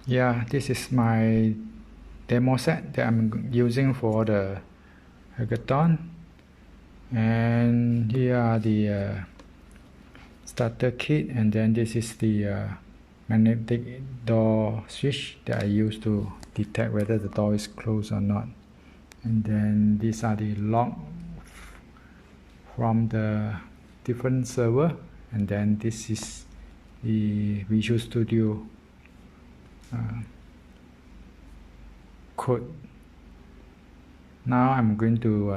Yeah, this is my demo set that I'm using for the hackathon, and here are the starter kit, and then this is the magnetic door switch that I use to detect whether the door is closed or not, and then these are the log from the different server, and then this is the Visual Studio code. Now I'm going to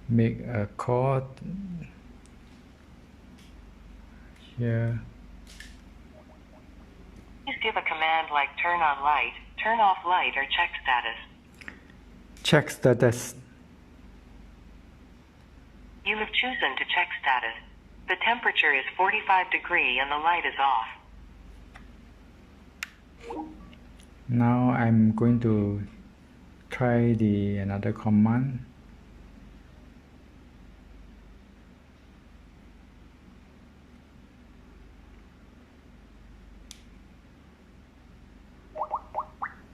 make a call here. Please give a command like turn on light, turn off light, or check status. Check status. You have chosen to check status. The temperature is 45 degrees and the light is off. Now I'm going to try another command.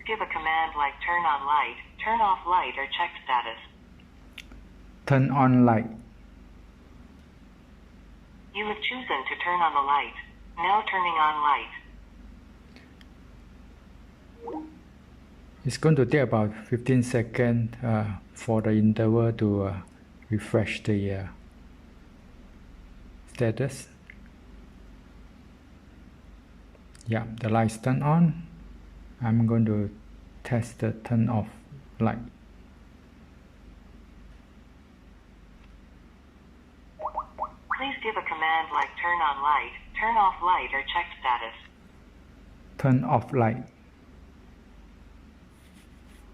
Give a command like turn on light, turn off light, or check status. Turn on light. You have chosen to turn on the light. Now turning on light. It's going to take about 15 seconds for the interval to refresh the status. Yeah, the lights turn on. I'm going to test the turn off light. Please give a command like turn on light, turn off light, or check status. Turn off light.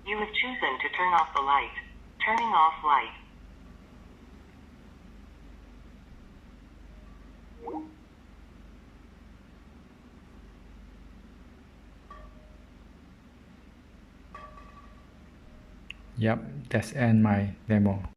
You have chosen to turn off the light. Turning off light. Yep, that's end my demo.